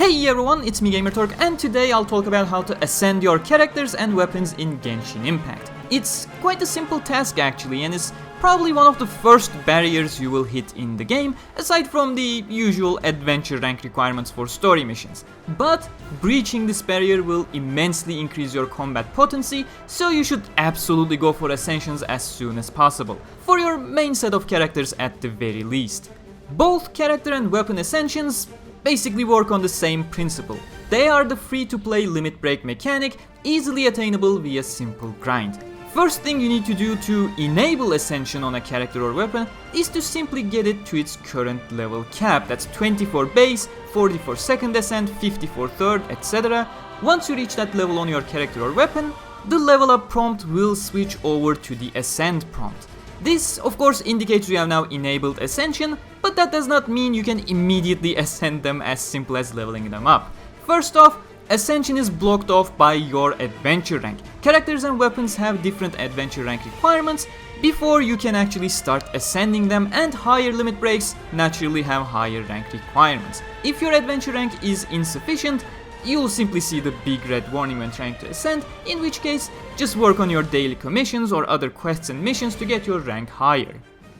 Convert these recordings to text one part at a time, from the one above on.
Hey everyone, it's me GamerTorque, and today I'll talk about how to ascend your characters and weapons in Genshin Impact. It's quite a simple task actually, and is probably one of the first barriers you will hit in the game, aside from the usual adventure rank requirements for story missions. But breaching this barrier will immensely increase your combat potency, so you should absolutely go for ascensions as soon as possible, for your main set of characters at the very least. Both character and weapon ascensions basically work on the same principle. They are the free-to-play limit break mechanic, easily attainable via simple grind. First thing you need to do to enable ascension on a character or weapon is to simply get it to its current level cap. That's 20 for base, 40 for second ascent, 50 for third, etc. Once you reach that level on your character or weapon, the level up prompt will switch over to the ascend prompt. This of course indicates you have now enabled ascension, but that does not mean you can immediately ascend them as simple as leveling them up. First off, ascension is blocked off by your adventure rank. Characters and weapons have different adventure rank requirements before you can actually start ascending them, and higher limit breaks naturally have higher rank requirements. If your adventure rank is insufficient, you'll simply see the big red warning when trying to ascend, in which case just work on your daily commissions or other quests and missions to get your rank higher.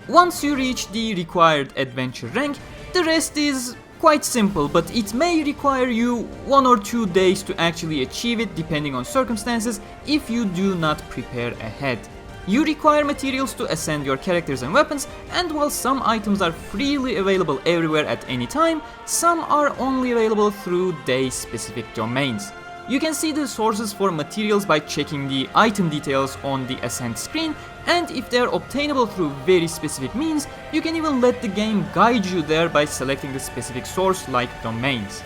Once you reach the required adventure rank, the rest is quite simple, but it may require you 1 or 2 days to actually achieve it depending on circumstances if you do not prepare ahead. You require materials to ascend your characters and weapons, and while some items are freely available everywhere at any time, some are only available through day-specific domains. You can see the sources for materials by checking the item details on the ascent screen, and if they are obtainable through very specific means, you can even let the game guide you there by selecting the specific source like domains.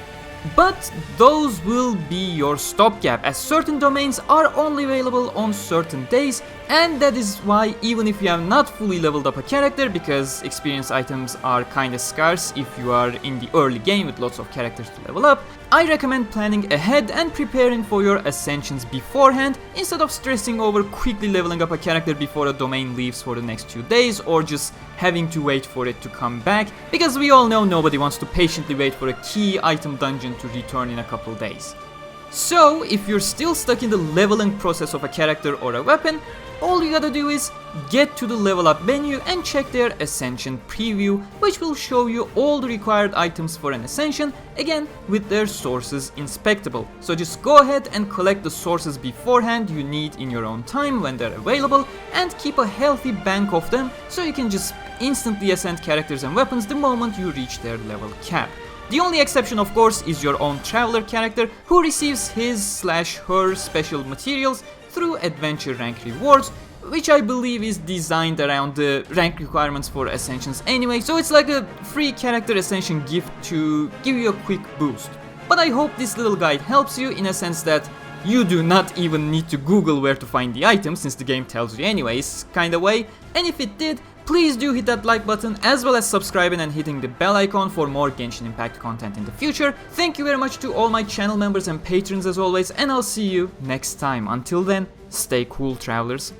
But those will be your stopgap, as certain domains are only available on certain days, and that is why even if you have not fully leveled up a character, because experience items are kinda scarce if you are in the early game with lots of characters to level up, I recommend planning ahead and preparing for your ascensions beforehand, instead of stressing over quickly leveling up a character before a domain leaves for the next 2 days, or just having to wait for it to come back, because we all know nobody wants to patiently wait for a key item dungeon to return in a couple days. So if you're still stuck in the leveling process of a character or a weapon, all you gotta do is get to the level up menu and check their ascension preview, which will show you all the required items for an ascension, again with their sources inspectable. So just go ahead and collect the sources beforehand you need in your own time when they're available, and keep a healthy bank of them so you can just instantly ascend characters and weapons the moment you reach their level cap. The only exception of course is your own traveler character, who receives his/her special materials through adventure rank rewards, which I believe is designed around the rank requirements for ascensions anyway, so it's like a free character ascension gift to give you a quick boost. But I hope this little guide helps you, in a sense that you do not even need to Google where to find the item, since the game tells you anyways, kinda way. And if it did, please do hit that like button, as well as subscribing and hitting the bell icon for more Genshin Impact content in the future. Thank you very much to all my channel members and patrons as always, and I'll see you next time. Until then, stay cool, travelers.